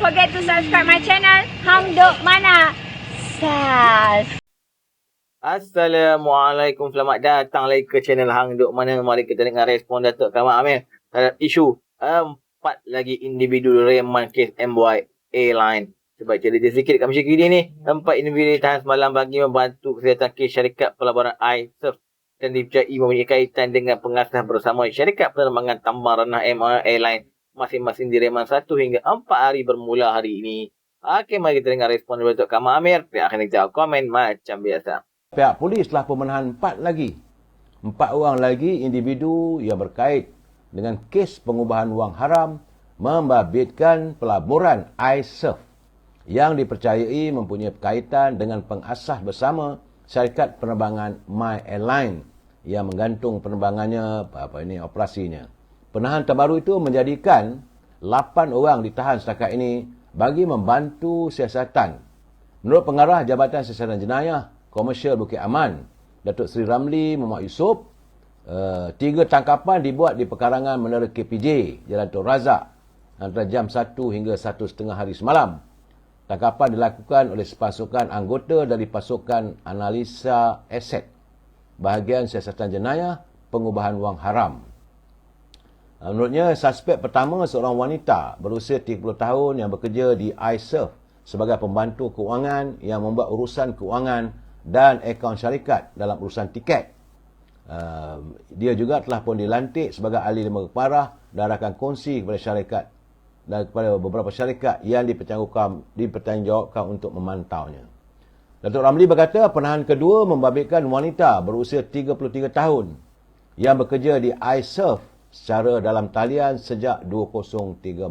forget to subscribe my channel Hang Duk Mana. Sas. Assalamualaikum, selamat datang lagi ke channel Hang Duk Mana. Mari kita dengar respon Datuk Kamal Amir terhadap isu 4 lagi individu reman kes MY Airline. Sebab cerita sedikit kat Malaysia kini ni, 4 individu ditahan semalam bagi membantu kesihatan kes syarikat pelaburan iSurf dan dipercayai mempunyai kaitan dengan pengasas bersama syarikat penerbangan tambang rendah MY Airline. Masing-masing direman 1 hingga 4 hari bermula hari ini. Okey, mari kita dengar respon dari Datuk Kamal Amir. Pihak akan jawab komen macam biasa. Pihak polis telah pun menahan 4 lagi. 4 orang lagi individu yang berkait dengan kes pengubahan wang haram membabitkan pelaburan iSurf yang dipercayai mempunyai kaitan dengan pengasas bersama syarikat penerbangan My Airline yang menggantung penerbangannya operasinya. Penahan terbaru itu menjadikan 8 orang ditahan setakat ini bagi membantu siasatan. Menurut pengarah Jabatan Siasatan Jenayah Komersial Bukit Aman, Datuk Seri Ramli Muhammad Yusof, 3 tangkapan dibuat di pekarangan Menara KPJ, Jalan Tun Razak antara jam 1 hingga 1.30 hari semalam. Tangkapan dilakukan oleh sepasukan anggota dari pasukan analisa aset bahagian siasatan jenayah pengubahan wang haram. Menurutnya, suspek pertama seorang wanita berusia 30 tahun yang bekerja di iSurf sebagai pembantu kewangan yang membuat urusan kewangan dan akaun syarikat dalam urusan tiket. Dia juga telah pun dilantik sebagai ahli lembaga parah dan akan kongsi kepada syarikat dan kepada beberapa syarikat yang dipertanggungjawabkan untuk memantaunya. Datuk Ramli berkata penahan kedua membabitkan wanita berusia 33 tahun yang bekerja di iSurf secara dalam talian sejak 2013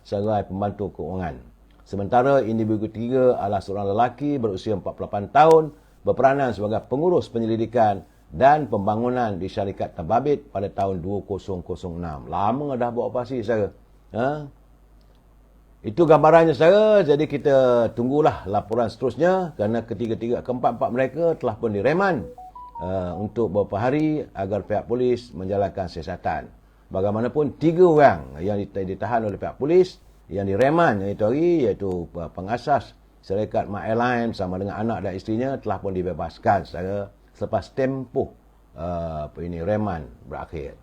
sebagai pembantu kewangan. Sementara individu ketiga adalah seorang lelaki berusia 48 tahun berperanan sebagai pengurus penyelidikan dan pembangunan di syarikat terbabit pada tahun 2006. Lama dah buat operasi, saudara. Itu gambarannya, saudara. Jadi kita tunggulah laporan seterusnya kerana keempat-empat mereka telah pun direman untuk beberapa hari agar pihak polis menjalankan siasatan. Bagaimanapun 3 orang yang ditahan oleh pihak polis yang direman iaitu pengasas syarikat My Airline sama dengan anak dan isterinya telah pun dibebaskan selepas tempoh reman berakhir.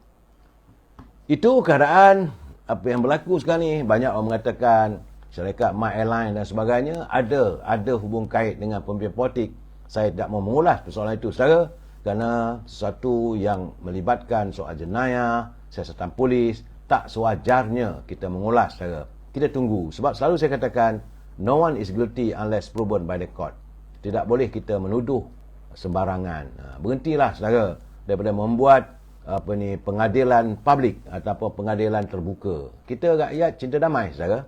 Itu keadaan apa yang berlaku sekarang ni. Banyak orang mengatakan syarikat My Airline dan sebagainya ada hubung kait dengan pemimpin politik. Saya tidak mau mengulas persoalan itu, saudara, kerana sesuatu yang melibatkan soal jenayah, siasatan polis, tak sewajarnya kita mengulas, saudara. Kita tunggu. Sebab selalu saya katakan, no one is guilty unless proven by the court. Tidak boleh kita menuduh sembarangan. Berhentilah, saudara, daripada membuat pengadilan publik ataupun pengadilan terbuka. Kita rakyat cinta damai, saudara.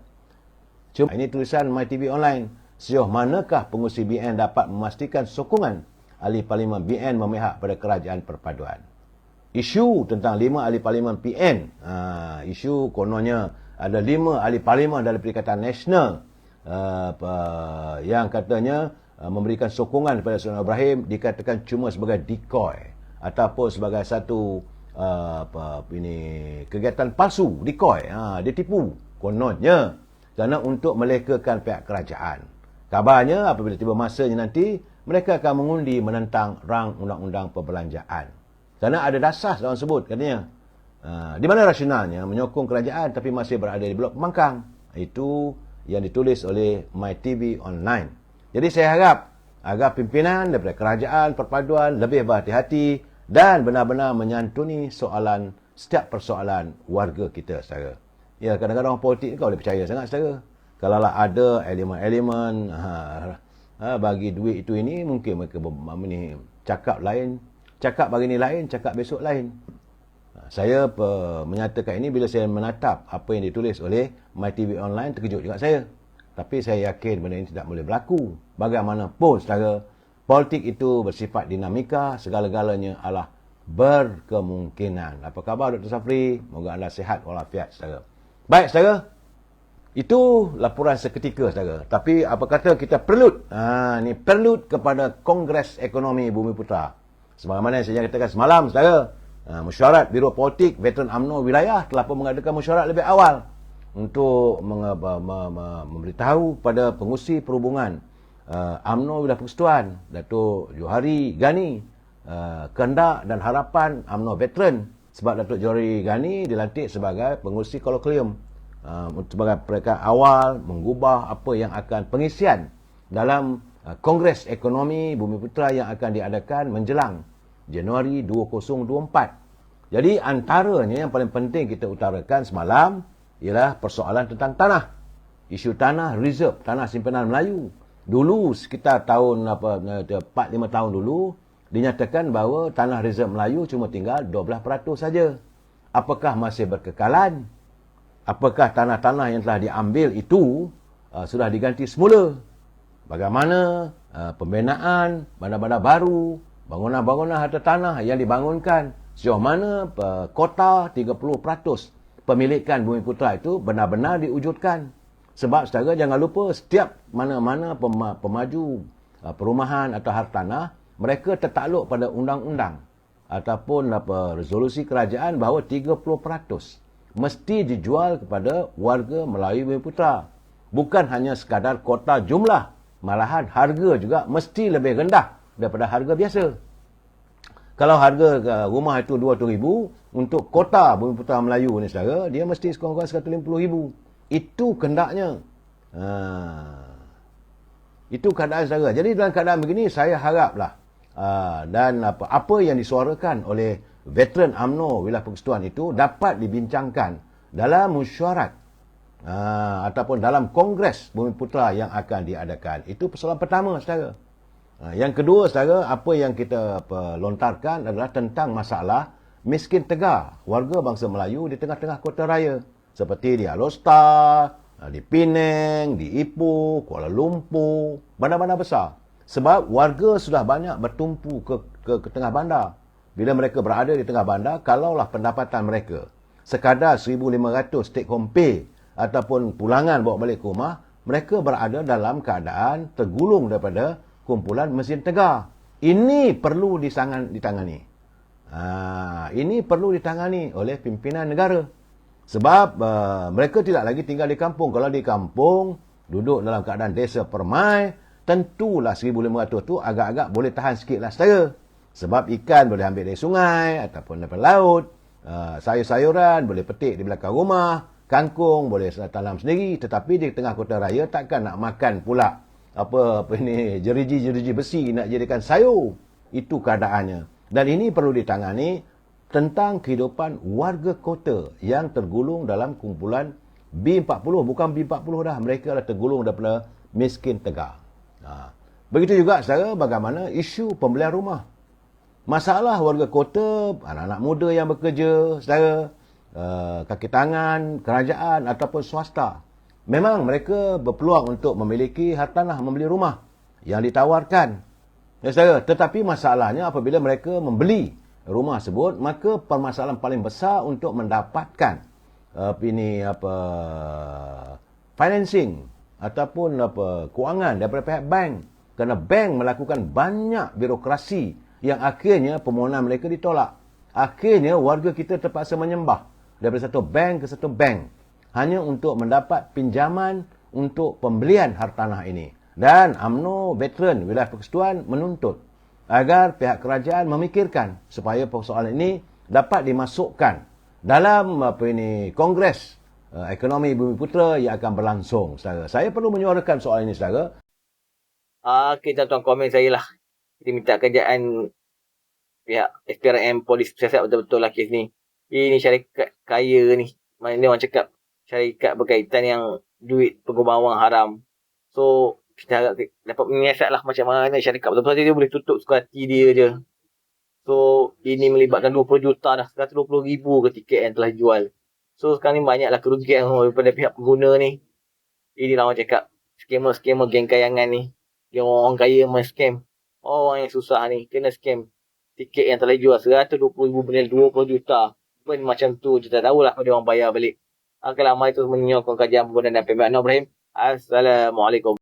Cuma ini tulisan MyTV Online. Sejauh manakah pengurusi BN dapat memastikan sokongan ahli parlimen BN memihak pada kerajaan perpaduan? Isu tentang 5 ahli parlimen PN. Isu kononnya ada 5 ahli parlimen dari Perikatan Nasional yang katanya memberikan sokongan kepada Sultan Ibrahim dikatakan cuma sebagai decoy ataupun sebagai satu kegiatan palsu, decoy. Dia tipu kononnya kerana untuk melekakan pihak kerajaan. Kabarnya apabila tiba masanya nanti mereka akan mengundi menentang rang undang-undang perbelanjaan. Kerana ada dasar dalam sebut katanya. Di mana rasionalnya menyokong kerajaan tapi masih berada di blok pembangkang. Itu yang ditulis oleh MyTV Online. Jadi saya harap agar pimpinan daripada kerajaan perpaduan lebih berhati-hati dan benar-benar menyantuni setiap persoalan warga kita, saudara. Ya, kadang-kadang orang politik ni kau boleh percaya sangat, saudara. Kalaulah ada elemen-elemen bagi duit itu ini, mungkin mereka cakap lain, cakap hari ni lain, cakap besok lain. Saya menyatakan ini bila saya menatap apa yang ditulis oleh MyTV Online, terkejut juga saya. Tapi saya yakin benda ini tidak boleh berlaku. Bagaimanapun, saudara, politik itu bersifat dinamika, segala-galanya adalah berkemungkinan. Apa khabar Dr. Safri? Moga anda sihat walafiat, saudara. Baik, saudara. Itu laporan seketika, saudara. Tapi apa kata kita prelude. Ini prelude kepada Kongres Ekonomi Bumiputra. Sebagaimana saya katakan semalam, saudara. Mesyuarat Biro Politik Veteran UMNO Wilayah telah pun mengadakan mesyuarat lebih awal untuk memberitahu pada pengurusi perhubungan UMNO Wilayah Persekutuan Datuk Johari Ghani kehendak dan harapan UMNO Veteran, sebab Datuk Johari Ghani dilantik sebagai pengurusi kolokvium sebagai peringkat awal mengubah apa yang akan pengisian dalam Kongres Ekonomi Bumiputera yang akan diadakan menjelang Januari 2024. Jadi antaranya yang paling penting kita utarakan semalam ialah persoalan tentang tanah. Isu tanah reserve, tanah simpanan Melayu. Dulu sekitar tahun 4-5 tahun dulu dinyatakan bahawa tanah reserve Melayu cuma tinggal 12% saja. Apakah masih berkekalan? Apakah tanah-tanah yang telah diambil itu sudah diganti semula? Bagaimana pembinaan bandar-bandar baru, bangunan-bangunan harta tanah yang dibangunkan? Sejauh mana kota 30% pemilikan Bumiputera itu benar-benar diwujudkan? Sebab saudara jangan lupa setiap mana-mana pemaju perumahan atau harta tanah, mereka tertakluk pada undang-undang ataupun resolusi kerajaan bahawa 30% mesti dijual kepada warga Melayu Bumiputera. Bukan hanya sekadar kota jumlah, malahan harga juga mesti lebih rendah daripada harga biasa. Kalau harga rumah itu RM200,000, untuk kota Bumiputera Melayu ni saudara, dia mesti sekurang-kurang RM150,000. Itu kehendaknya. Itu keadaan saudara. Jadi dalam keadaan begini, saya haraplah dan apa yang disuarakan oleh veteran UMNO Wilayah Persekutuan itu dapat dibincangkan dalam mesyuarat ataupun dalam Kongres Bumiputera yang akan diadakan. Itu persoalan pertama, saudara. Yang kedua, saudara, apa yang kita lontarkan adalah tentang masalah miskin tegar warga bangsa Melayu di tengah-tengah kota raya. Seperti di Alor, di Penang, di Ipoh, Kuala Lumpur, bandar-bandar besar. Sebab warga sudah banyak bertumpu ke tengah bandar. Bila mereka berada di tengah bandar, kalaulah pendapatan mereka sekadar 1,500 take home pay ataupun pulangan bawa balik ke rumah, mereka berada dalam keadaan tergulung daripada kumpulan mesin tegar. Ini perlu ditangani. Ini perlu ditangani oleh pimpinan negara. Sebab mereka tidak lagi tinggal di kampung. Kalau di kampung, duduk dalam keadaan desa permai, tentulah 1,500 tu agak-agak boleh tahan sikit lah saudara. Sebab ikan boleh ambil dari sungai ataupun dari laut, sayur-sayuran boleh petik di belakang rumah, kangkung boleh tanam sendiri. Tetapi di tengah kota raya takkan nak makan pula apa ini jeriji-jeriji besi nak jadikan sayur. Itu keadaannya. Dan ini perlu ditangani tentang kehidupan warga kota yang tergulung dalam kumpulan B40. Bukan B40 dah, mereka dah tergulung daripada miskin tegar. Begitu juga saudara, bagaimana isu pembelian rumah. Masalah warga kota, anak-anak muda yang bekerja, saudara, kaki tangan, kerajaan ataupun swasta. Memang mereka berpeluang untuk memiliki hartanah, membeli rumah yang ditawarkan. Ya, saudara, tetapi masalahnya apabila mereka membeli rumah tersebut, maka permasalahan paling besar untuk mendapatkan financing ataupun kewangan daripada pihak bank. Kerana bank melakukan banyak birokrasi yang akhirnya permohonan mereka ditolak. Akhirnya warga kita terpaksa menyembah daripada satu bank ke satu bank hanya untuk mendapat pinjaman untuk pembelian hartanah ini. Dan UMNO Veteran Wilayah Persekutuan menuntut agar pihak kerajaan memikirkan supaya persoalan ini dapat dimasukkan dalam Kongres Ekonomi Bumiputera yang akan berlangsung. Saudara, saya perlu menyuarakan soal ini, saudara. Kita tuan komen saya lah. Kita minta kerjaan pihak SPRM polis siasat betul-betul lah kes ni. Ini syarikat kaya ni. Mana dia orang cakap syarikat berkaitan yang duit pengubahan wang haram. So kita harap dapat menyiasat lah macam mana syarikat betul-betul dia boleh tutup suka hati dia je. So ini melibatkan 20 juta dah, 120,000 ke tiket yang telah jual. So sekarang ni banyaklah kerugian daripada pihak pengguna ni. Inilah orang cakap skamer-skamer geng kayangan ni. Yang orang kaya main scam. Orang yang susah ni kena scam. Tiket yang telah jual 120,000 bernilai 20 juta. Pun macam tu kita tahulah kalau dia orang bayar balik. Kalau amal itu menyiapkan kajian pembunuhan dan pembunuhan Ibrahim. Assalamualaikum.